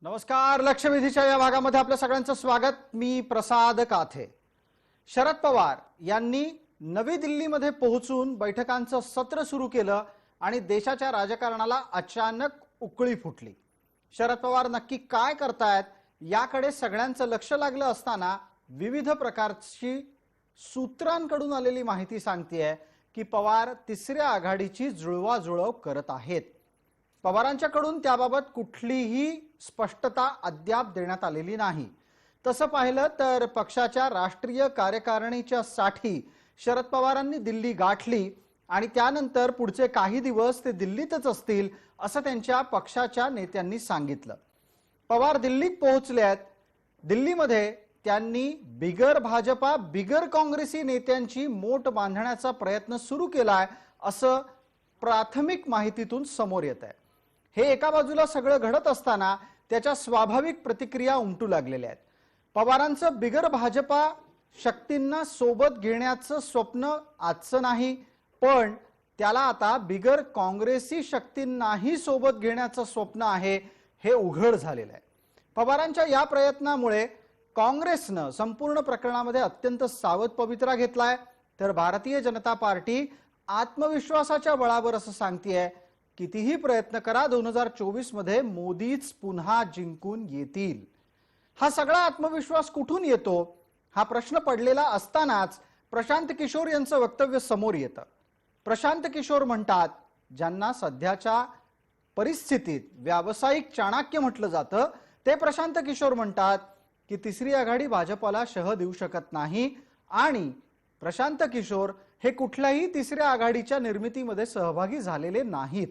नमस्कार. लक्षवेधीच्या या भागामध्ये आपल्या सगळ्यांचं स्वागत. मी प्रसाद काथे. शरद पवार यांनी नवी दिल्लीमध्ये पोहोचून बैठकांचं सत्र सुरू केलं आणि देशाच्या राजकारणाला अचानक उकळी फुटली. शरद पवार नक्की काय करतायत याकडे सगळ्यांचं लक्ष लागलं असताना विविध प्रकारची सूत्रांकडून आलेली माहिती सांगतेय की पवार तिसऱ्या आघाडीची जुळवाजुळव करत आहेत. पवारांच्याकडून त्याबाबत कुठलीही स्पष्टता अद्याप देण्यात आलेली नाही. तसं पाहिलं तर पक्षाच्या राष्ट्रीय कार्यकारिणीच्या साठी शरद पवारांनी दिल्ली गाठली आणि त्यानंतर पुढचे काही दिवस ते दिल्लीतच असतील असं त्यांच्या पक्षाच्या नेत्यांनी सांगितलं. पवार दिल्लीत पोहोचलेत. दिल्लीमध्ये त्यांनी बिगर भाजपा बिगर काँग्रेसी नेत्यांची मोट बांधण्याचा प्रयत्न सुरू केलाय असं प्राथमिक माहितीतून समोर येत आहे. हे एका बाजूला सगळं घडत असताना त्याच्या स्वाभाविक प्रतिक्रिया उमटू लागलेल्या आहेत. पवारांचं बिगर भाजपा शक्तींना सोबत घेण्याचं स्वप्न आजचं नाही, पण त्याला आता बिगर काँग्रेसी शक्तींनाही सोबत घेण्याचं स्वप्न आहे हे उघड झालेलं आहे. पवारांच्या या प्रयत्नामुळे काँग्रेसनं संपूर्ण प्रकरणामध्ये अत्यंत सावध पवित्रा घेतलाय, तर भारतीय जनता पार्टी आत्मविश्वासाच्या बळावर असं सांगतेय कितीही प्रयत्न करा 2024 मध्ये मोदीच पुन्हा जिंकून येतील. हा सगळा आत्मविश्वास कुठून येतो हा प्रश्न पडलेला असतानाच प्रशांत किशोर यांचं वक्तव्य समोर येतं. प्रशांत किशोर म्हणतात, ज्यांना सध्याच्या परिस्थितीत व्यावसायिक चाणक्य म्हटलं जातं, ते प्रशांत किशोर म्हणतात की तिसरी आघाडी भाजपला शह देऊ शकत नाही आणि प्रशांत किशोर हे कुठल्याही तिसऱ्या आघाडीच्या निर्मितीमध्ये सहभागी झालेले नाहीत.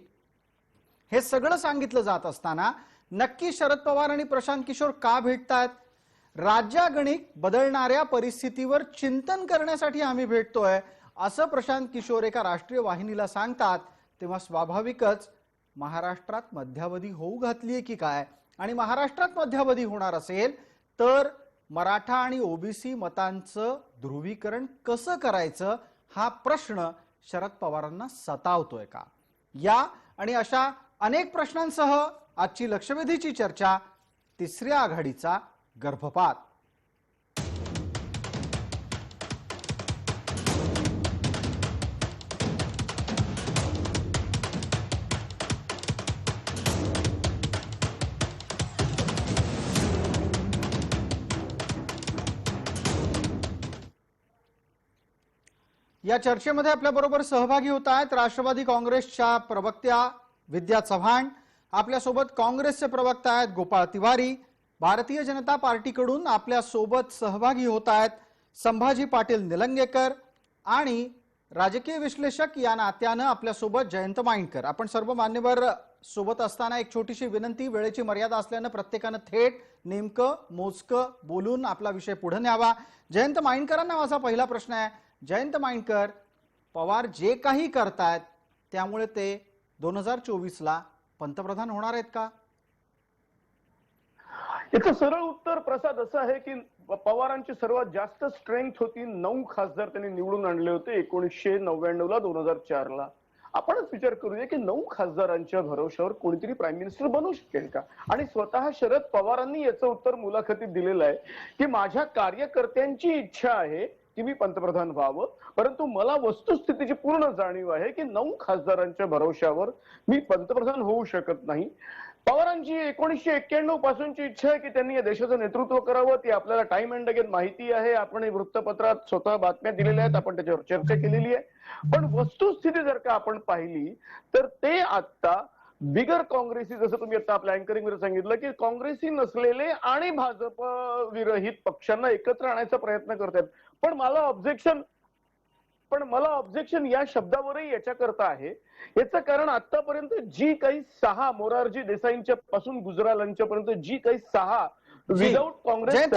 हे सगळं सांगितलं जात असताना नक्की शरद पवार आणि प्रशांत किशोर का भेटतायत? राज्यागणिक बदलणाऱ्या परिस्थितीवर चिंतन करण्यासाठी आम्ही भेटतोय असं प्रशांत किशोर एका राष्ट्रीय वाहिनीला सांगतात. तेव्हा स्वाभाविकच महाराष्ट्रात मध्यावधी होऊ घातलीये की काय, आणि महाराष्ट्रात मध्यावधी होणार असेल तर मराठा आणि ओबीसी मतांचं ध्रुवीकरण कसं करायचं हा प्रश्न शरद पवारांना सतावतोय का? या आणि अशा अनेक प्रश्नांसह आजची लक्षवेधीची चर्चा, तिसऱ्या आघाडीचा गर्भपात. या चर्चेमध्ये आपल्याबरोबर सहभागी होत आहेत राष्ट्रवादी काँग्रेसच्या प्रवक्त्या विद्या चव्हाण, आपल्यासोबत काँग्रेसचे प्रवक्ता आहेत गोपाळ तिवारी, भारतीय जनता पार्टीकडून आपल्यासोबत सहभागी होत आहेत संभाजी पाटील निलंगेकर आणि राजकीय विश्लेषक या नात्यानं आपल्यासोबत जयंत माइंडकर. आपण सर्व मान्यवर सोबत असताना एक छोटीशी विनंती, वेळेची मर्यादा असल्यानं प्रत्येकानं थेट नेमकं मोजकं बोलून आपला विषय पुढे न्यावा. जयंत माइंडकरांना माझा पहिला प्रश्न आहे. जयंत माइंडकर, पवार जे काही करतायत त्यामुळे ते 2024 ला पंतप्रधान होणार आहेत का? याचं सरळ उत्तर प्रसाद असं आहे की पवारांची सर्वात जास्त स्ट्रेंथ होती 9 खासदार त्यांनी निवडून आणले होते 1999 ला 2004 ला. आपणच विचार करूया की 9 खासदारांच्या भरोशावर कोणीतरी प्राईम मिनिस्टर बनू शकेल का? आणि स्वतः शरद पवारांनी याचं उत्तर मुलाखतीत दिलेलं आहे की माझ्या कार्यकर्त्यांची इच्छा आहे की मी पंतप्रधान व्हावं, परंतु मला वस्तुस्थितीची पूर्ण जाणीव आहे की 9 खासदारांच्या भरोशावर मी पंतप्रधान होऊ शकत नाही. पवारांची 1991 पासूनची इच्छा आहे की त्यांनी या देशाचं नेतृत्व करावं. ती आपल्याला टाइम अँड अगेन माहिती आहे. आपण वृत्तपत्रात स्वतः बातम्या दिलेल्या आहेत, आपण त्याच्यावर चर्चा केलेली आहे. पण वस्तुस्थिती जर का आपण पाहिली तर ते आता बिगर काँग्रेसी, जसं तुम्ही आता आपल्या अँकरिंग मध्ये सांगितलं की काँग्रेसी नसलेले आणि भाजप विरहित पक्षांना एकत्र आणायचा प्रयत्न करतात. पण मला ऑब्जेक्शन या शब्दावरही याच्याकरता आहे. याचं कारण आतापर्यंत जी काही 6 मोरारजी देसाईंच्या पासून गुजरालांच्या पर्यंत जी काही 6 विदाउट काँग्रेस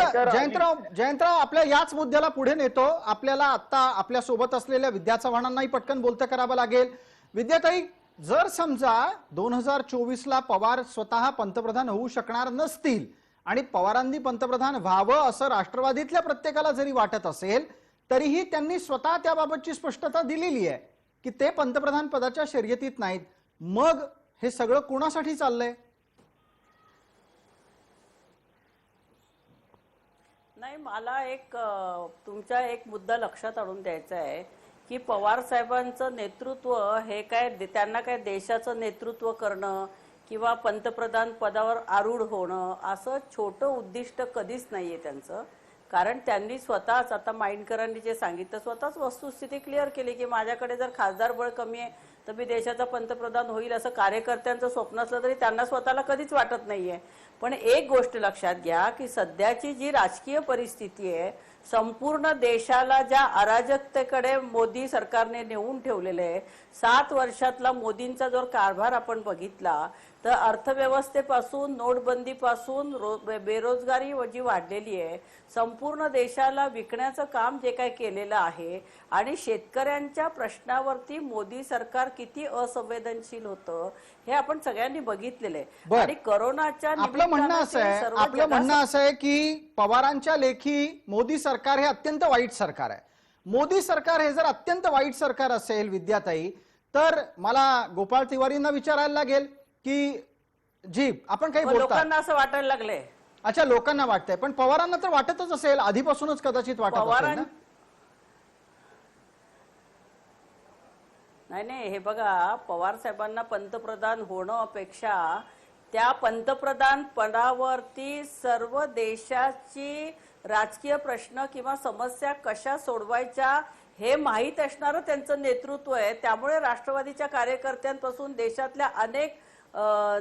जयंतराव आपल्या याच मुद्द्याला पुढे नेतो. आपल्याला आता आपल्या सोबत असलेल्या विद्या चव्हाणांनाही पटकन बोलतं करावं लागेल. विद्याताई, जर समजा 2024 ला पवार स्वतः पंतप्रधान होऊ शकणार नसतील आणि पवारांनी पंतप्रधान व्हावं असं राष्ट्रवादीतल्या प्रत्येकाला जरी वाटत असेल तरीही त्यांनी स्वतः त्याबाबतची स्पष्टता दिलेली आहे की ते पंतप्रधान पदाच्या शर्यतीत नाहीत. मग हे सगळं कोणासाठी चाललंय? नाही, मला तुमचा एक मुद्दा लक्षात आणून द्यायचा आहे की पवार साहेबांचं नेतृत्व हे त्यांना काय देशाचं नेतृत्व करणं किंवा पंतप्रधान पदावर आरूढ होणं असं छोटं उद्दिष्ट कधीच नाहीये त्यांचं. कारण त्यांनी स्वतःच, आता माइंडकरांनी जे सांगितलं, स्वतःच वस्तुस्थिती क्लिअर केली की माझ्याकडे जर खासदार बळ कमी आहे तर मी देशाचा पंतप्रधान होईल असं कार्यकर्त्यांचं स्वप्न असलं तरी त्यांना स्वतःला कधीच वाटत नाहीये. पण एक गोष्ट लक्षात घ्या की सध्याची जी राजकीय परिस्थिती आहे, संपूर्ण देशाला ज्या अराजकतेकडे मोदी सरकारने नेऊन ठेवलेले आहे, 7 वर्षातला मोदींचा जर कारभार आपण बघितला तर अर्थव्यवस्थेपासून, नोटबंदीपासून, बेरोजगारी जी वाढलेली आहे, संपूर्ण देशाला विकण्याचं काम जे काही केलेलं आहे आणि शेतकऱ्यांच्या प्रश्नावरती मोदी सरकार किती असंवेदनशील होतं हे आपण सगळ्यांनी बघितलेलं आहे. आणि कोरोनाच्या आपलं म्हणणं असं आहे की पवारांच्या लेखी मोदी सरकार हे अत्यंत वाईट सरकार आहे. मोदी सरकार हे जर अत्यंत वाईट सरकार असेल विद्याताई, तर मला गोपाळ तिवारींना विचारायला लागेल की जी आपण काही बोलता, लोकांना असं वाटायला लागलंय. अच्छा, लोकांना वाटतंय, पण पवारांना तर वाटतच असेल, आधीपासूनच कदाचित वाटत असेल ना. नाही, हे बघा, पवार साहेबांना पंतप्रधान होणं अपेक्षा त्या पंतप्रधान पदावरती सर्व देशाची राजकीय प्रश्न किंवा समस्या कशा सोडवायच्या हे माहीत असणारं त्यांचं नेतृत्व आहे. त्यामुळे राष्ट्रवादीच्या कार्यकर्त्यांपासून देशातल्या अनेक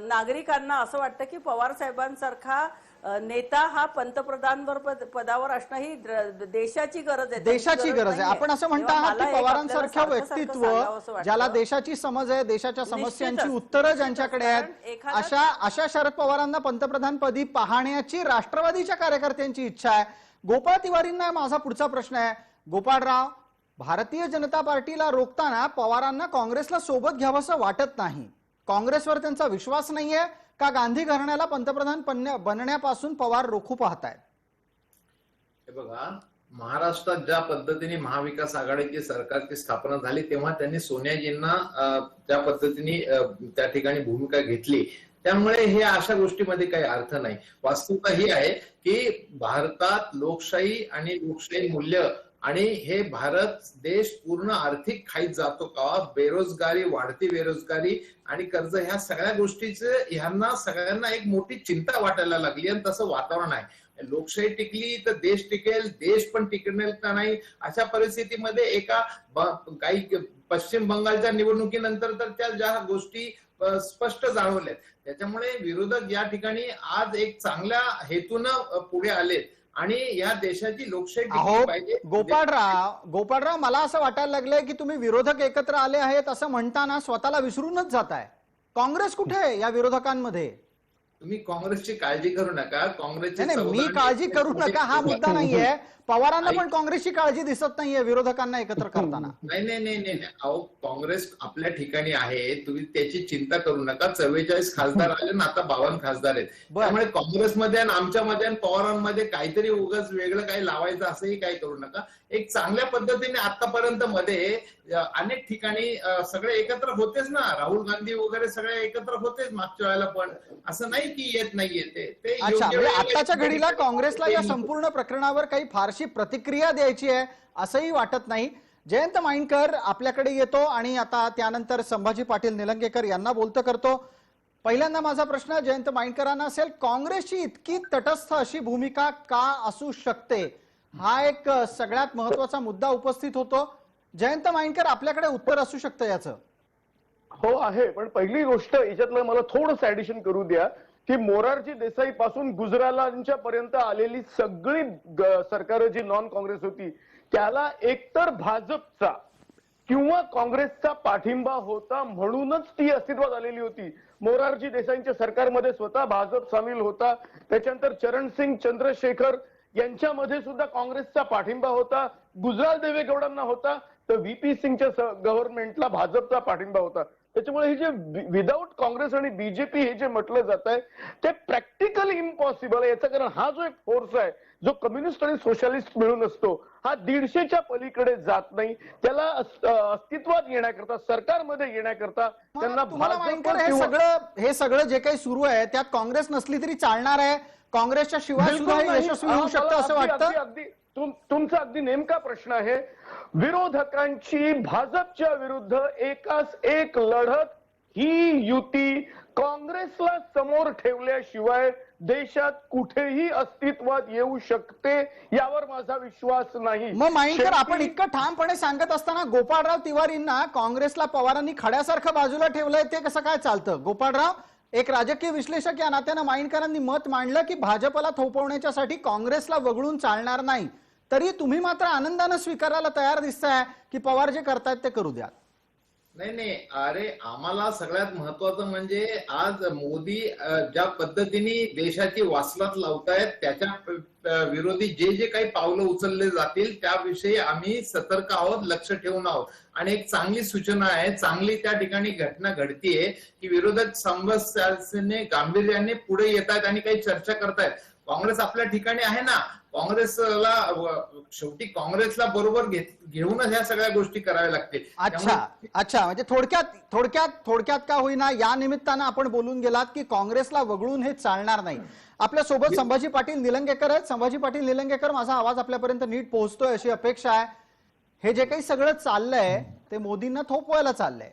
नागरिकांना असं वाटतं की पवार साहेबांसारखा नेता हा पंतप्रधान पदावर असणं ही देशाची गरज आहे, देशाची गरज आहे. आपण असं म्हणता आहात की पवारांसारखं व्यक्तित्व ज्याला देशाची समज आहे, देशाच्या समस्यांची उत्तरं ज्यांच्याकडे आहेत, अशा शरद पवारांना पंतप्रधान पदी पाहण्याची राष्ट्रवादीच्या कार्यकर्त्यांची इच्छा आहे. गोपाळ तिवारींना माझा पुढचा प्रश्न आहे. गोपाळराव, भारतीय जनता पार्टीला रोखताना पवारांना काँग्रेसला सोबत घ्यावंसं वाटत नाही. काँग्रेसवर त्यांचा विश्वास नाहीये का गांधी घराण्याला पंतप्रधान बनण्यापासून पवार रोखू पाहतायत? हे बघा, महाराष्ट्रात ज्या पद्धतीने महाविकास आघाडीची सरकारची स्थापना झाली तेव्हा त्यांनी सोनियाजींना ज्या पद्धतीने त्या ठिकाणी भूमिका घेतली, त्यामुळे हे अशा गोष्टीमध्ये काही अर्थ नाही. वास्तवता ही आहे की भारतात लोकशाही आणि लोकशाही मूल्य आणि हे भारत देश पूर्ण आर्थिक खाईत जातो का, बेरोजगारी, वाढती बेरोजगारी आणि कर्ज, ह्या सगळ्या गोष्टीचे ह्यांना सगळ्यांना एक मोठी चिंता वाटायला लागली आणि तसं वातावरण आहे. लोकशाही टिकली तर देश टिकेल, देश पण टिकणार का नाही, अशा परिस्थितीमध्ये काही पश्चिम बंगालच्या निवडणुकीनंतर तर त्या ज्या गोष्टी स्पष्ट जाणवल्यात, त्याच्यामुळे विरोधक या ठिकाणी आज एक चांगल्या हेतून पुढे आलेत आणि या देशाची लोकशाही टिकली पाहिजे. गोपाळराव, मला असं वाटायला लागलंय की तुम्ही विरोधक एकत्र आले आहेत असं म्हणताना स्वतःला विसरूनच जाताय. काँग्रेस कुठे आहे या विरोधकांमध्ये? तुम्ही काँग्रेसची काळजी करू नका. काँग्रेसची मी काळजी करू नका हा मुद्दा नाहीये. पवारांना पण काँग्रेसची काळजी दिसत नाहीये विरोधकांना एकत्र करताना. नाही, अहो, काँग्रेस आपल्या ठिकाणी आहे, तुम्ही त्याची चिंता करू नका. 44 खासदार आले ना, आता 52 खासदार आहेत. त्यामुळे काँग्रेसमध्ये आणि आमच्यामध्ये आणि पवारांमध्ये काहीतरी उगाच वेगळं काही लावायचं असंही काही करू नका. एक चांगल्या पद्धतीने आतापर्यंत मध्ये अनेक ठिकाणी सगळे एकत्र होतेच ना, राहुल गांधी वगैरे सगळे एकत्र होतेच मागच्या वेळेला, पण असं नाही की येत नाहीये ते. अच्छा, म्हणजे आताच्या घडीला काँग्रेसला या संपूर्ण प्रकरणावर काही फारशी प्रतिक्रिया द्यायची आहे असंही वाटत नाही. जयंत माइंडकर आपल्याकडे येतो आणि आता त्यानंतर संभाजी पाटील निलंगेकर यांना बोलतं करतो. पहिल्यांदा माझा प्रश्न जयंत माइंडकरांना असेल, काँग्रेसची इतकी तटस्थ अशी भूमिका का असू शकते, हा एक सगळ्यात महत्वाचा मुद्दा उपस्थित होतो. जयंत माइंडकर, आपल्याकडे उत्तर असू शकतं याचं? हो आहे, पण पहिली गोष्ट याच्यातलं मला थोडंसं ऍडिशन करू द्या की मोरारजी देसाई पासून गुजरालांच्या पर्यंत आलेली सगळी सरकार जी नॉन काँग्रेस होती त्याला एकतर भाजपचा किंवा काँग्रेसचा पाठिंबा होता म्हणूनच ती अस्तित्वात आलेली होती. मोरारजी देसाईंच्या सरकारमध्ये स्वतः भाजप सामील होता, त्याच्यानंतर चरणसिंग चंद्रशेखर यांच्यामध्ये सुद्धा काँग्रेसचा पाठिंबा होता, गुजराल देवेगौडांना होता, तर व्हीपी सिंगच्या गव्हर्नमेंटला भाजपचा पाठिंबा होता. त्याच्यामुळे हे जे विदाऊट काँग्रेस आणि बीजेपी हे जे म्हटलं जात आहे ते प्रॅक्टिकली इम्पॉसिबल आहे. याचं कारण हा जो एक फोर्स आहे जो कम्युनिस्ट आणि सोशलिस्ट मिळून असतो हा 150च्या पलीकडे जात नाही. त्याला अस्तित्वात येण्याकरता सरकारमध्ये येण्याकरता त्यांना तुम्हाला भाजप माहिती हे सगळं जे काही सुरू आहे त्यात काँग्रेस नसली तरी चालणार आहे, काँग्रेसच्या शिवाय सुद्धा हे यशस्वी होऊ शकतं असं वाटतं? अगदी तुमचा अगदी नेमका प्रश्न आहे. विरोधकांची भाजपच्या विरुद्ध एकास एक लढत ही युती काँग्रेसला समोर ठेवल्याशिवाय देशात कुठेही अस्तित्वात येऊ शकते यावर माझा विश्वास नाही. मग माईंकर, आपण इतकं ठामपणे सांगत असताना गोपाळराव तिवारींना काँग्रेसला पवारांनी खड्यासारखं बाजूला ठेवलंय, ते कसं काय चालतं? गोपाळराव, एक राजकीय विश्लेषक या नात्यानं माईंकरांनी मत मांडलं की भाजपला थोपवण्यासाठी काँग्रेसला वगळून चालणार नाही, तरी तुम्ही मात्र आनंदानं स्वीकारायला तयार दिसताय की पवार जे करतायत ते करू द्या. नाही, अरे आम्हाला सगळ्यात महत्वाचं म्हणजे आज मोदी ज्या पद्धतीने देशाची वासलात लावतायत त्याच्या विरोधी जे जे काही पावलं उचलले जातील त्याविषयी आम्ही सतर्क आहोत, लक्ष ठेवून आहोत. आणि एक चांगली सूचना आहे, चांगली त्या ठिकाणी घटना घडतीये की विरोधक समस्याने गांभीर्याने पुढे येत आहेत आणि काही चर्चा करतायत. काँग्रेस आपल्या ठिकाणी आहे ना, काँग्रेसला शेवटी काँग्रेसला बरोबर घेऊनच ह्या सगळ्या गोष्टी कराव्या लागतील. अच्छा, म्हणजे थोडक्यात का होईना या निमित्तानं आपण बोलून गेलात की काँग्रेसला वगळून हे चालणार नाही. आपल्या सोबत संभाजी पाटील निलंगेकर आहेत. संभाजी पाटील निलंगेकर, माझा आवाज आपल्यापर्यंत नीट पोहोचतोय अशी अपेक्षा आहे. हे जे काही सगळं चाललंय ते मोदींना थोपवायला चाललंय.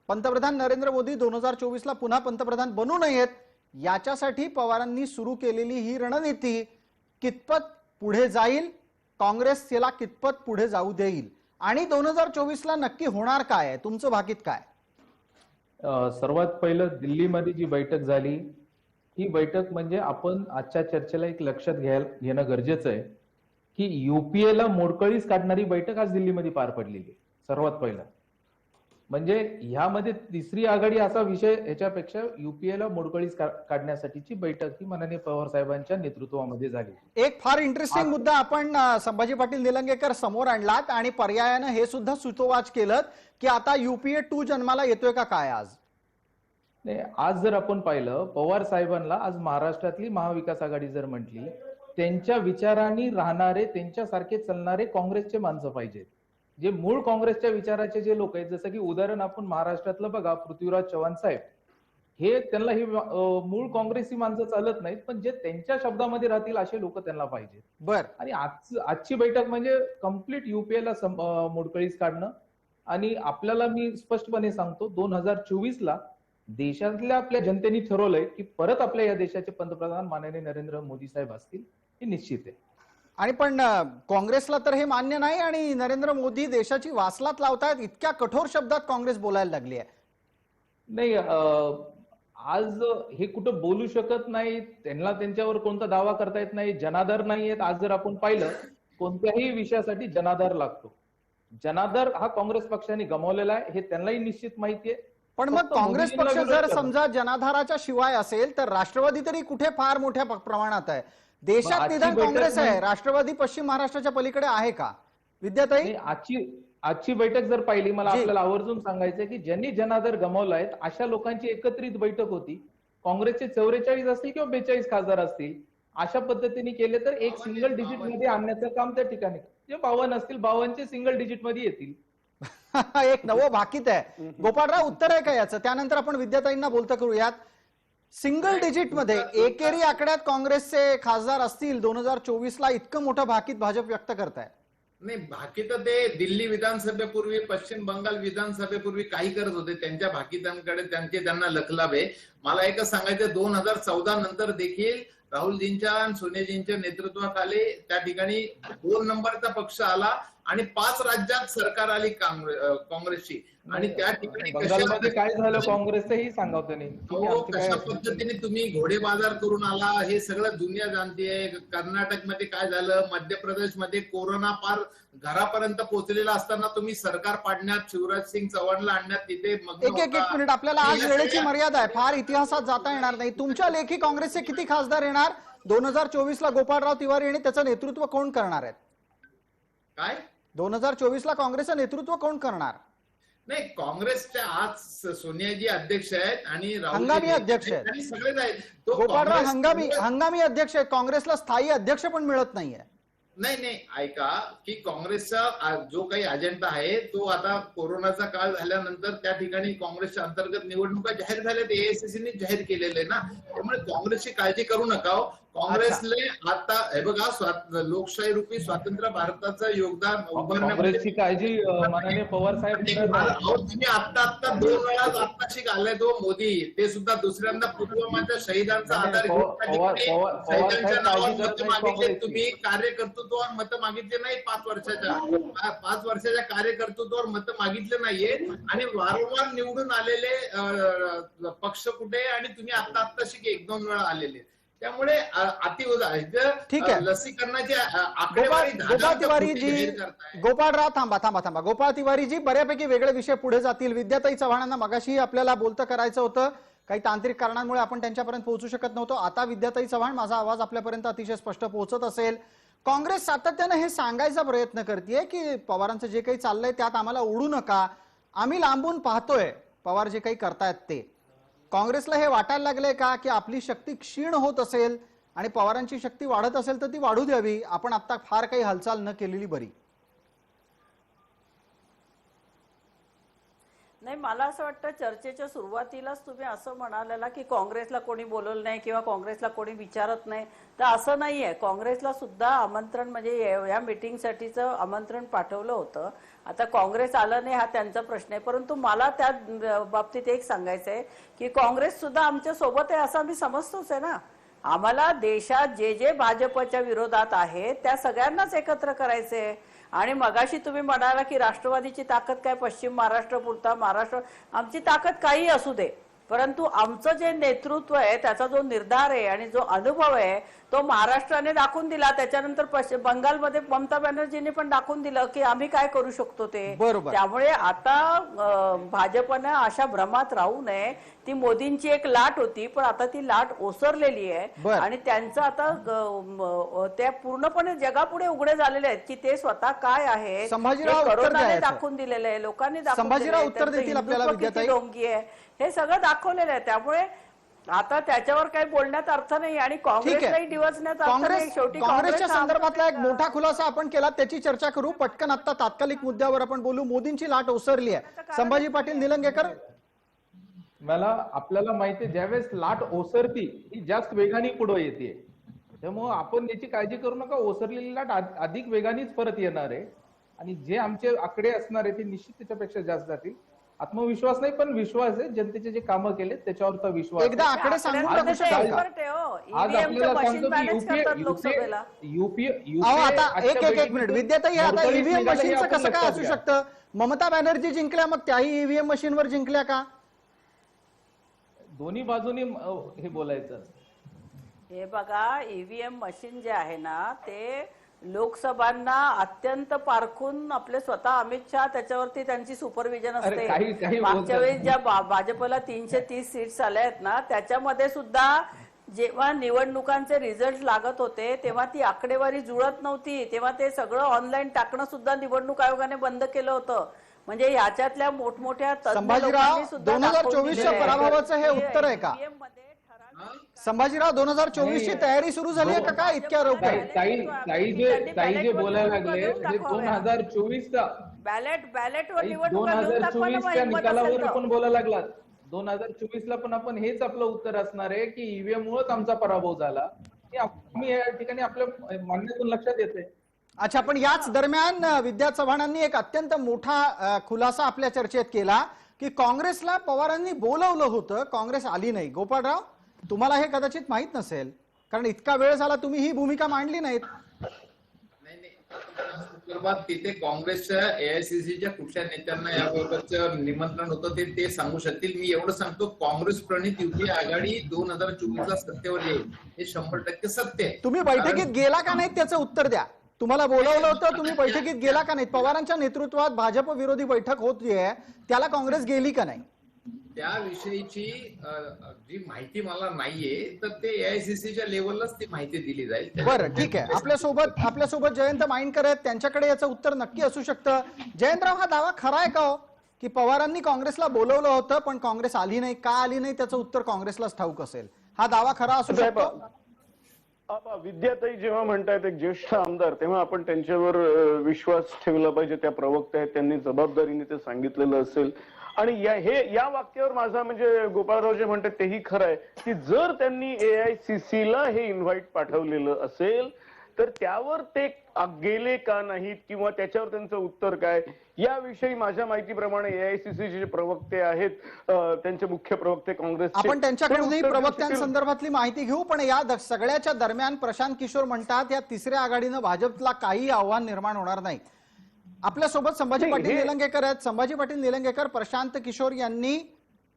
पंतप्रधान नरेंद्र मोदी 2024ला पुन्हा पंतप्रधान बनू नयेत याच्यासाठी पवारांनी सुरू केलेली ही रणनीती कितपत पुढे जाईल, काँग्रेस याला कितपत पुढे जाऊ देईल, आणि 2024ला नक्की होणार काय, तुमचं भाकीत काय? सर्वात पहिलं दिल्लीमध्ये जी बैठक झाली ही बैठक म्हणजे आपण आजच्या चर्चेला एक लक्षात घेणं गरजेचं आहे की युपीएला मोडकळीस काढणारी बैठक आज दिल्लीमध्ये पार पडलेली आहे. सर्वात पहिलं म्हणजे ह्यामध्ये तिसरी आघाडी असा विषय, ह्याच्यापेक्षा युपीएला मोडकळीस काढण्यासाठीची बैठक ही माननीय पवार साहेबांच्या नेतृत्वामध्ये झाली. एक फार इंटरेस्टिंग मुद्दा आपण संभाजी पाटील निलंगेकर समोर आणलात आणि पर्यायानं हे सुद्धा सुतोवाच केलं की आता युपीए 2 जन्माला येतोय का काय? आज नाही, आज जर आपण पाहिलं पवार साहेबांना आज महाराष्ट्रातली महाविकास आघाडी जर म्हटली, त्यांच्या विचारांनी राहणारे, त्यांच्यासारखे चालणारे काँग्रेसचे माणसं पाहिजेत. जे मूळ काँग्रेसच्या विचाराचे जे लोक आहेत, जसं की उदाहरण आपण महाराष्ट्रातलं बघा, पृथ्वीराज चव्हाण साहेब, हे त्यांना ही मूळ काँग्रेसी माणसं चालत नाहीत, पण जे त्यांच्या शब्दामध्ये राहतील असे लोक त्यांना पाहिजेत. बर, आणि आजची बैठक म्हणजे कम्प्लीट युपीएला मोडकळीस काढणं. आणि आपल्याला मी स्पष्टपणे सांगतो, 2024ला देशातल्या आपल्या जनतेने ठरवलंय की परत आपल्या या देशाचे पंतप्रधान माननीय नरेंद्र मोदी साहेब असतील, हे निश्चित आहे. आणि पण काँग्रेसला तर हे मान्य नाही आणि नरेंद्र मोदी देशाची वासलात लावतायत, इतक्या कठोर शब्दात काँग्रेस बोलायला लागली आहे. नाही, आज हे कुठं बोलू शकत नाही, त्यांना त्यांच्यावर कोणता दावा करता येत नाही, जनाधार नाहीयेत. आज जर आपण पाहिलं, कोणत्याही विषयासाठी जनाधार लागतो. जनाधार हा काँग्रेस पक्षाने गमावलेला आहे, हे त्यांनाही निश्चित माहिती आहे. पण मग काँग्रेस पक्ष जर समजा जनाधाराच्या शिवाय असेल तर राष्ट्रवादी तरी कुठे फार मोठ्या प्रमाणात आहे. देशात निदान काँग्रेस आहे, राष्ट्रवादी पश्चिम महाराष्ट्राच्या पलीकडे आहे का? विद्याताई, आजची बैठक जर पाहिली, मला आपल्याला आवर्जून सांगायचंय की ज्यांनी जनाधार गमावलायत अशा लोकांची एकत्रित बैठक होती. काँग्रेसचे 44 असतील किंवा 42 खासदार असतील, अशा पद्धतीने केले तर एक सिंगल डिजिट मध्ये आणण्याचं काम त्या ठिकाणी, जे 52 असतील 52चे सिंगल डिजिट मध्ये येतील. एक नवं भाकीत आहे. गोपाळराव, उत्तर आहे का याचं? त्यानंतर आपण विद्याताईंना बोलतं करूयात. सिंगल डिजिट मध्ये एकेरी आकड्यात काँग्रेसचे खासदार असतील 2024ला, इतकं मोठं भाकीत भाजप व्यक्त करताय? नाही, भाकीत ते दिल्ली विधानसभेपूर्वी, पश्चिम बंगाल विधानसभेपूर्वी काही करत होते, त्यांच्या भाकीतांकडे त्यांना लखलाभ आहे. मला एकच सांगायचं, 2014 नंतर देखील राहुलजींच्या आणि सोनियाजींच्या नेतृत्वाखाली त्या ठिकाणी 2 नंबरचा पक्ष आला आणि 5 राज्यात सरकार आली काँग्रेसची. आणि त्या ठिकाणी बंगालमध्ये काय झालं काँग्रेसचंही सांगा त्यांनी. कशा पद्धतीने तुम्ही घोडेबाजार करून आला हे सगळं दुनिया जाणतीये. कर्नाटकमध्ये काय झालं, मध्य प्रदेशमध्ये कोरोना पार घरापर्यंत पोहोचलेला असताना तुम्ही सरकार पाडण्यात, शिवराज सिंग चौहानला आणण्यात तिथे एक मिनिट, आपल्याला आज वेळेची मर्यादा आहे, फार इतिहासात जाता येणार नाही. तुमच्या लेखी काँग्रेसचे किती खासदार येणार 2024ला? गोपाळराव तिवारी आणि त्याचं नेतृत्व कोण करणार आहेत? काय 2024ला काँग्रेसचं नेतृत्व कोण करणार? नाही, काँग्रेसच्या आज सोनियाजी अध्यक्ष आहेत आणि हंगामी अध्यक्ष आहेत. आणि सगळेच आहेत. तो गोपाळराव काँग्रेस- हंगामी अध्यक्ष आहेत. काँग्रेसला स्थायी अध्यक्ष पण मिळत नाहीये. नाही, ऐका की काँग्रेसचा जो काही अजेंडा आहे तो आता कोरोनाचा काळ झाल्यानंतर त्या ठिकाणी काँग्रेसच्या अंतर्गत निवडणुका जाहीर झाल्यात, एआयसीसीने जाहीर केलेलं आहे ना. त्यामुळे काँग्रेसची काळजी करू नका हो. काँग्रेसले आता हे बघा, लोकशाही रूपी स्वातंत्र्य भारताचं योगदान काँग्रेसची काळजी माननीय पवार साहेब करत आहेत. तुम्ही आता 2 वेळा आत्ताशी आले तो मोदी, ते सुद्धा दुसऱ्यांदा पुलवामाच्या शहीदांचा आधार घेऊन त्या ठिकाणी शहीदांच्या नावावर मतं मागितले. तुम्ही कार्यकर्तृत्वावर मतं मागितले नाही. 5 वर्षाच्या कार्यकर्तृत्वावर मतं मागितले नाहीये आणि वारंवार निवडून आलेले पक्ष कुठे आणि तुम्ही आत्ताशी 1-2 वेळा आलेले. त्यामुळे ठीक आहे. लसीकरणाची आकडेवारी गोपाळ तिवारीजी, गोपाळराव थांबा. गोपाळ तिवारीजी बऱ्यापैकी वेगळे विषय पुढे जातील. विद्याताई चव्हाणांना मगाशी आपल्याला बोलतं करायचं होतं, काही तांत्रिक कारणांमुळे आपण त्यांच्यापर्यंत पोहोचू शकत नव्हतो. आता विद्याताई चव्हाण, माझा आवाज आपल्यापर्यंत अतिशय स्पष्ट पोहोचत असेल. काँग्रेस सातत्यानं हे सांगायचा प्रयत्न करतेय की पवारांचं जे काही चाललंय त्यात आम्हाला ओढू नका, आम्ही लांबून पाहतोय पवार जे काही करतायत ते. काँग्रेसला हे वाटायला लागलंय का की आपली शक्ती क्षीण होत असेल आणि पवारांची शक्ती वाढत असेल तर ती वाढू द्यावी, आपण आता फार काही हालचाल न केलेली बरी? नाही, मला असं वाटतं चर्चेच्या सुरुवातीलाच तुम्ही असं म्हणालेला की काँग्रेसला कोणी बोलवलं नाही किंवा काँग्रेसला कोणी विचारत नाही, तर असं नाहीये. काँग्रेसला सुद्धा आमंत्रण, म्हणजे या मीटिंगसाठीचं आमंत्रण पाठवलं होतं. आता काँग्रेस आलं नाही हा त्यांचा प्रश्न आहे, परंतु मला त्या बाबतीत एक सांगायचं आहे की काँग्रेस सुद्धा आमच्या सोबत आहे असं आम्ही समजतोच आहे ना. आम्हाला देशात जे भाजपच्या विरोधात आहे त्या सगळ्यांनाच एकत्र करायचंय. आणि मगाशी तुम्ही म्हणाला की राष्ट्रवादीची ताकद काय पश्चिम महाराष्ट्र पुरता, महाराष्ट्र, आमची ताकद काही असू दे, परंतु आमचं जे नेतृत्व आहे त्याचा जो निर्धार आहे आणि जो अनुभव आहे तो महाराष्ट्राने दाखवून दिला. त्याच्यानंतर बंगालमध्ये ममता बॅनर्जीने पण दाखवून दिलं की आम्ही काय करू शकतो ते. बरोबर. त्यामुळे आता भाजपनं अशा भ्रमात राहू नये. ती मोदींची एक लाट होती, पण आता ती लाट ओसरलेली आहे आणि त्यांचं आता त्या पूर्णपणे जगापुढे उघडे झालेले आहेत की ते स्वतः काय आहे. संभाजीराव कोरोनाने दाखवून दिलेलं आहे, लोकांनी दाखवून संभाजीराव दिलेलं आहे, उत्तर देतील आपल्याला हिंदुत्व किती विद्याताई. ढोंगी आहे हे सगळं दाखवलेलं आहे. त्यामुळे आता त्याच्यावर काही बोलण्यात अर्थ नाही आणि काँग्रेसलाही डिवचण्यात अर्थ नाही. शेवटी काँग्रेसच्या संदर्भातला एक मोठा खुलासा आपण केला, त्याची चर्चा करू. पटकन आता तात्कालिक मुद्द्यावर आपण बोलू. मोदींची लाट ओसरली आहे. संभाजी पाटील निलंगेकर, मला आपल्याला माहिती आहे ज्यावेळेस लाट ओसरती ही जास्त वेगाने पुढे येते, त्यामुळे आपण याची काळजी करू नका. ओसरलेली लाट अधिक वेगानेच परत येणार आहे आणि जे आमचे आकडे असणार आहे ते निश्चित त्याच्यापेक्षा जास्त जातील. आत्मविश्वास नाही पण विश्वास आहे. जनतेचे जे कामं केले त्याच्यावरचा विश्वास. एकदा आकडे सांगून टाकू शकाल का? आज आपल्याला सांगतो की युपीए आता एक मिनिट विद्याताई, आता ईव्हीएम मशीनचं कसं काय असू शकतं? ममता बॅनर्जी जिंकल्या, मग त्याही ईव्हीएम मशीनवर जिंकल्या का? दोन्ही बाजूनी हे बोलायचं. हे बघा, ईव्हीएम मशीन जे आहे ना ते लोकसभांना अत्यंत पारखून आपले स्वतः अमित शहा त्याच्यावरती त्यांची सुपरविजन असते. मागच्या वेळेस ज्या भाजपला 330 सीट्स आल्या आहेत ना त्याच्यामध्ये सुद्धा जेव्हा निवडणुकांचे रिझल्ट लागत होते तेव्हा ती आकडेवारी जुळत नव्हती, तेव्हा ते सगळं ऑनलाईन टाकणं सुद्धा निवडणूक आयोगाने बंद केलं होतं. म्हणजे याच्यातल्या मोठमोठ्या संभाजीराव 2024च्या पराभवाचं हे उत्तर आहे का? संभाजीराव 2024ची तयारी सुरू झाली आहे का काय इतक्या लवकर? काही जे बोलायला लागले 2024चा बॅलेटवर 2024च्या निकालावर आपण बोलायला लागलात. 2024ला पण आपण हेच आपलं उत्तर असणार आहे की ईव्हीएम मुळेच आमचा पराभव झाला. आम्ही या ठिकाणी आपल्या मान्यतेतून लक्षात येते. अच्छा, पण याच दरम्यान विद्या चव्हाणांनी एक अत्यंत मोठा खुलासा आपल्या चर्चेत केला की काँग्रेसला पवारांनी बोलवलं होतं, काँग्रेस आली नाही. गोपाळराव, तुम्हाला हे कदाचित माहित नसेल कारण इतका वेळ झाला तुम्ही ही भूमिका मांडली नाहीत. संदर्भात तिथे काँग्रेसच्या एआयसीसीच्या कुठल्या नेत्यांना याबाबतचं निमंत्रण होतं ते सांगू शकतील. मी एवढं सांगतो, काँग्रेस प्रणित युती आघाडी 2024ला सत्तेवर येईल हे 100% सत्य आहे. तुम्ही बैठकीत गेला का नाही त्याचं उत्तर द्या. तुम्हाला बोलावलं होतं, तुम्ही बैठकीत गेला का नाही? पवारांच्या नेतृत्वात भाजप विरोधी बैठक होतीये, त्याला काँग्रेस गेली का नाही? त्याविषयीची जी माहिती मला नाहीये, तर ते एआयसीसीच्या लेवललाच ती माहिती दिली जाईल. बरं, ठीक आहे. आपल्यासोबत जयंत माइंडकर आहेत, त्यांच्याकडे याचं उत्तर नक्की असू शकतं. जयंतराव, हा दावा खरा आहे का हो? की पवारांनी काँग्रेसला बोलवलं होतं पण काँग्रेस आली नाही, का आली नाही त्याचं उत्तर काँग्रेसलाच ठाऊक असेल. हा दावा खरा असू शकतो? विद्याताई जेव्हा म्हणतायत एक ज्येष्ठ आमदार, तेव्हा आपण त्यांच्यावर विश्वास ठेवला पाहिजे. त्या प्रवक्त्या आहेत, त्यांनी जबाबदारीने ते सांगितलेलं असेल. आणि या वाक्यावर माझा म्हणजे गोपाळराव जे म्हणतात तेही खरं आहे की जर त्यांनी AICC ला हे इन्व्हाइट पाठवलेलं असेल तर त्यावर ते गेले का नाहीत किंवा त्याच्यावर त्यांचं उत्तर काय याविषयी माझ्या माहितीप्रमाणे AICC जे प्रवक्ते आहेत, त्यांचे मुख्य प्रवक्ते काँग्रेसचे, आपण त्यांच्याकडूनही प्रवक्त्यांसंदर्भातली माहिती घेऊ. पण या सगळ्याच्या दरम्यान प्रशांत किशोर म्हणतात या तिसऱ्या आघाडीनं भाजपला काही आव्हान निर्माण होणार नाही. आपल्यासोबत संभाजी पाटील निलंगेकर आहेत. संभाजी पाटील निलंगेकर, प्रशांत किशोर यांनी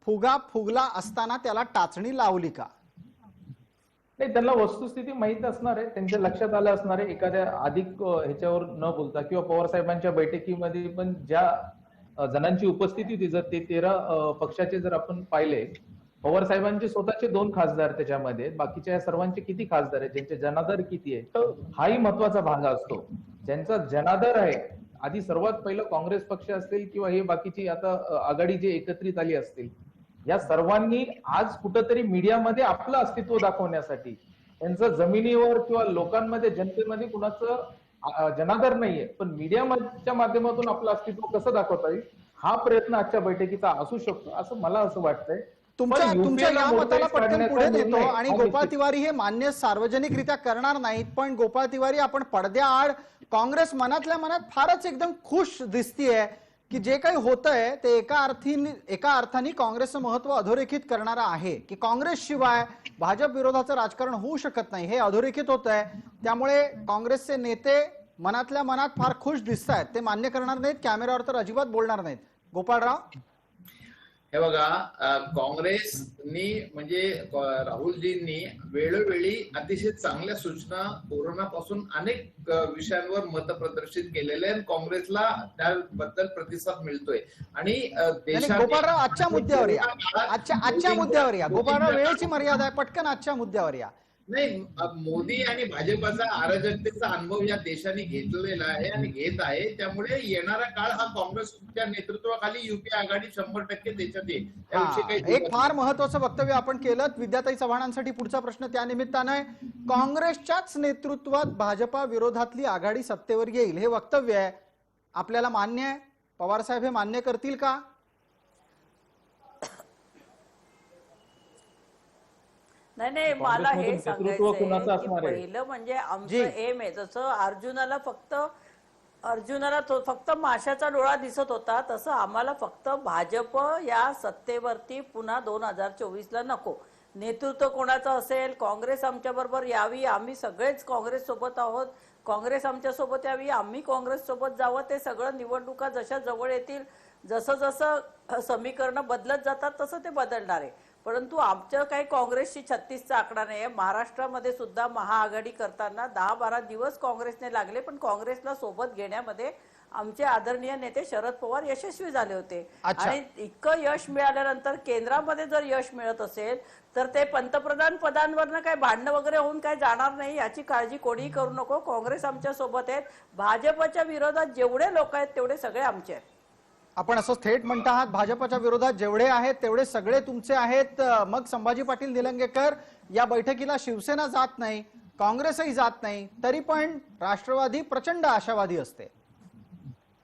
फुगा फुगला असताना त्याला टाचणी लावली का? नाही, त्यांना वस्तुस्थिती माहित असणार आहे, त्यांच्या लक्षात आलं असणार आहे. एखाद्या अधिक ह्याच्यावर न बोलता किंवा पवार साहेबांच्या बैठकीमध्ये पण ज्या जणांची उपस्थिती होती, जर ते 13 पक्षाचे जर आपण पाहिले, पवार साहेबांचे स्वतःचे 2 खासदार त्याच्यामध्ये, बाकीच्या सर्वांचे किती खासदार आहेत, ज्यांचे जनाधार किती आहे, हाही महत्वाचा भाग असतो. ज्यांचा जनाधार आहे, आधी सर्वात पहिलं काँग्रेस पक्ष असतील किंवा हे बाकीची आता आघाडी जे एकत्रित आली असतील, या सर्वांनी आज कुठंतरी मीडियामध्ये आपलं अस्तित्व दाखवण्यासाठी, त्यांचं जमिनीवर किंवा लोकांमध्ये जनतेमध्ये कुणाचं जनाधार नाहीये, पण मीडियाच्या माध्यमातून आपलं अस्तित्व कसं दाखवता येईल हा प्रयत्न आजच्या बैठकीचा असू शकतो असं मला असं वाटतंय. तुमच्या या मताला पटकन पुढे देतो आणि गोपाळ तिवारी हे मान्य सार्वजनिकरित्या करणार नाहीत, पण गोपाळ तिवारी, आपण पडद्याआड काँग्रेस मनातल्या मनात फारच एकदम खुश दिसतीये की जे काही होतंय ते एका अर्थाने काँग्रेसचं महत्व अधोरेखित करणारा आहे, की काँग्रेस शिवाय भाजप विरोधाचं राजकारण होऊ शकत नाही हे अधोरेखित होतंय. त्यामुळे काँग्रेसचे नेते मनातल्या मनात फार खुश दिसतायत. ते मान्य करणार नाहीत, कॅमेऱ्यावर तर अजिबात बोलणार नाहीत. गोपाळराव, हे बघा, काँग्रेसनी म्हणजे राहुलजींनी वेळोवेळी अतिशय चांगल्या सूचना कोरोनापासून अनेक विषयांवर मत प्रदर्शित केलेले आणि काँग्रेसला त्याबद्दल प्रतिसाद मिळतोय. आणि गोपाळराव, आजच्या मुद्द्यावर या. गोपाळराव, वेळेची मर्यादा आहे, पटकन आजच्या मुद्द्यावर या. नाही, मोदी आणि भाजपाचा अराजकतेचा अनुभव या देशाने घेतलेला आहे आणि घेत आहे. त्यामुळे येणारा काळ हा काँग्रेसच्या नेतृत्वाखाली युपीए आघाडी 100% देशात येईल. त्याविषयी काही एक फार महत्वाचं वक्तव्य आपण केलं. विद्याताई चव्हाणांसाठी पुढचा प्रश्न त्या निमित्तानं आहे. काँग्रेसच्याच नेतृत्वात भाजपा विरोधातली आघाडी सत्तेवर येईल हे वक्तव्य आहे, आपल्याला मान्य आहे? पवार साहेब हे मान्य करतील का? नाही, मला हे सांगायचं की पहिलं म्हणजे आमचं एम आहे, जसं अर्जुनाला फक्त माशाचा डोळा दिसत होता, तसं आम्हाला फक्त भाजप या सत्तेवरती पुन्हा 2024ला नको. नेतृत्व कोणाचं असेल, काँग्रेस आमच्या बरोबर यावी, आम्ही सगळेच काँग्रेस सोबत आहोत, काँग्रेस आमच्या सोबत यावी, आम्ही काँग्रेस सोबत जावं, ते सगळं निवडणुका जशा जवळ येतील, जसं जसं समीकरण बदलत जातात तसं ते बदलणार आहे. परंतु आमचं काही काँग्रेसची 36चा आकडा नाही आहे. महाराष्ट्रामध्ये सुद्धा महाआघाडी करताना 10-12 दिवस काँग्रेसने लागले, पण काँग्रेसला सोबत घेण्यामध्ये आमचे आदरणीय नेते शरद पवार यशस्वी झाले होते. आणि इतकं यश मिळाल्यानंतर केंद्रामध्ये जर यश मिळत असेल तर ते पंतप्रधान पदांवरनं काय भांडणं वगैरे होऊन काय जाणार नाही, याची काळजी कोणीही करू नको. काँग्रेस आमच्या सोबत आहेत. भाजपच्या विरोधात जेवढे लोक आहेत तेवढे सगळे आमचे आहेत. आपण असं थेट म्हणता आहात भाजपच्या विरोधात जेवढे आहेत तेवढे सगळे तुमचे आहेत. मग संभाजी पाटील निलंगेकर, या बैठकीला शिवसेना जात नाही, काँग्रेसही जात नाही, तरी पण राष्ट्रवादी प्रचंड आशावादी असते.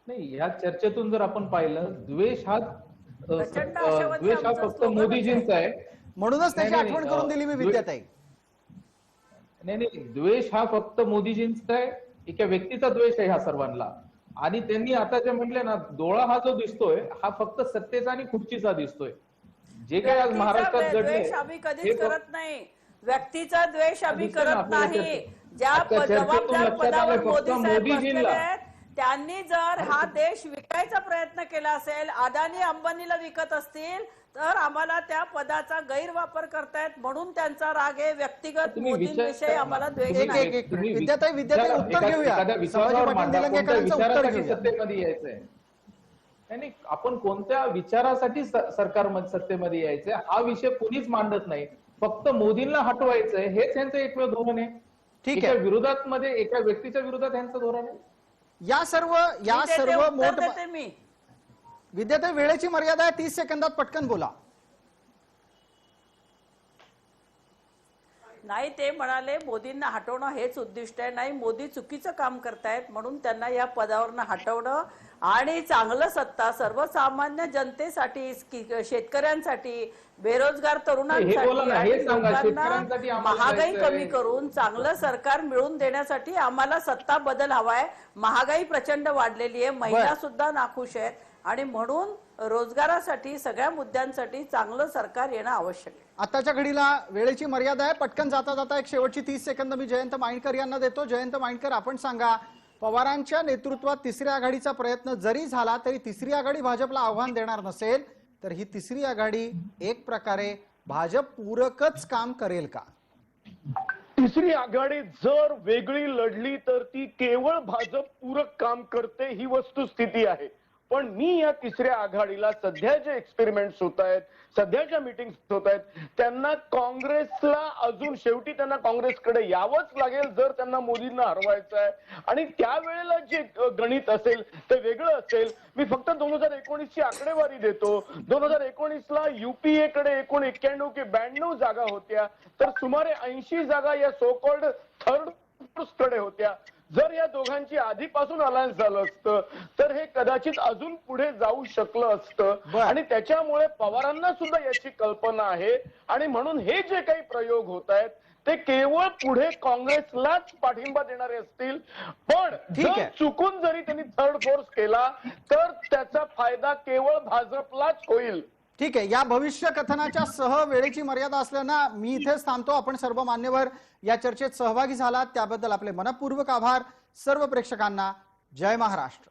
नाही, या चर्चेतून जर आपण पाहिलं, द्वेष हा फक्त मोदीजींचा आहे, म्हणूनच त्याची आठवण करून दिली मी विद्याताई. नाही, द्वेष हा फक्त मोदीजींचा आहे, एका व्यक्तीचा द्वेष आहे ह्या सर्वांना. आणि त्यांनी आता जे म्हटले ना, डोळा हा जो दिसतोय हा फक्त सत्तेचा आणि खुर्चीचा दिसतोय. जे काही आज महाराष्ट्रात घडले आम्ही कधीच करत नाही, व्यक्तीचा द्वेष आम्ही करत नाही. ज्या जबाबदार पदावर मोदी साहेब बसलेले आहेत त्यांनी जर हा देश विकायचा प्रयत्न केला असेल, अदानी अंबानीला विकत असतील, तर आम्हाला त्या पदाचा गैरवापर करतायत म्हणून त्यांचा राग आहे. व्यक्तिगत मोदींविषयी आम्हाला द्वेष नाही. विद्याताई उत्तर घेऊया. सत्तेमध्ये यायचंय नाही, आपण कोणत्या विचारासाठी सरकारमध्ये सत्तेमध्ये यायचंय हा विषय कोणीच मांडत नाही. फक्त मोदींना हटवायचंय हेच यांचं एकमेव धोरण आहे. ठीक आहे, विरोधात मध्ये एका व्यक्तीच्या विरोधात यांचं धोरण आहे. या सर्व विद्यार्थी वेळेची मर्यादा आहे, 30 सेकंदात पटकन बोला. नाही, ते म्हणाले मोदींना हटवणं हेच उद्दिष्ट आहे. नाही, मोदी चुकीचं काम करतायत म्हणून त्यांना या पदावरनं हटवणं आणि चांगलं सत्ता सर्वसामान्य जनतेसाठी, शेतकऱ्यांसाठी, बेरोजगार तरुणांसाठी बोला ना, आणि हे सांगा, लोकांना शेतकऱ्यांसाठी आम्हाला महागाई जायचंय. कमी करून चांगलं सरकार मिळवून देण्यासाठी आम्हाला सत्ता बदल हवाय. महागाई प्रचंड वाढलेली आहे, महिला सुद्धा नाखुश आहेत आणि म्हणून रोजगारासाठी, सगळ्या मुद्द्यांसाठी चांगलं सरकार येणं आवश्यक आहे. आताच्या घडीला वेळेची मर्यादा आहे. पटकन जाता जाता एक शेवटची 30 सेकंद मी जयंत माइंडकर यांना देतो. जयंत माइंडकर, आपण सांगा, पवारांच्या नेतृत्वात तिसऱ्या आघाडीचा प्रयत्न जरी झाला तरी तिसरी आघाडी भाजपला आव्हान देणार नसेल तर ही तिसरी आघाडी एक प्रकारे भाजप पूरकच काम करेल का? तिसरी आघाडी जर वेगळी लढली तर ती केवळ भाजप पूरक काम करते, ही वस्तुस्थिती आहे. पण मी या तिसऱ्या आघाडीला सध्या जे एक्सपेरिमेंट्स होत आहेत, सध्याच्या मीटिंग्स होत आहेत, त्यांना काँग्रेसला अजून शेवटी त्यांना काँग्रेसकडे यावंच लागेल जर त्यांना मोदींना हरवायचं आहे. आणि त्यावेळेला जे गणित असेल ते वेगळं असेल. मी फक्त 2019ची आकडेवारी देतो. 2019ला युपीए कडे एकूण 91 की 92 जागा होत्या, तर सुमारे 80 जागा या सो कॉल्ड थर्ड कडे होत्या. जर या दोघांची आधीपासून अलायन्स झालं असतं तर हे कदाचित अजून पुढे जाऊ शकलं असतं. आणि त्याच्यामुळे पवारांना सुद्धा याची कल्पना आहे आणि म्हणून हे जे काही प्रयोग होत आहेत ते केवळ पुढे काँग्रेसलाच पाठिंबा देणारे असतील. पण जर चुकून जरी त्यांनी थर्ड फोर्स केला तर त्याचा फायदा केवळ भाजपलाच होईल. ठीक आहे. या भविष्य कथनाच्या सह वेळेची मर्यादा असल्यानं मी इथेच थांबतो. आपण सर्व मान्यवर या चर्चेत सहभागी झालात त्याबद्दल आपले मनपूर्वक आभार. सर्व प्रेक्षकांना जय महाराष्ट्र.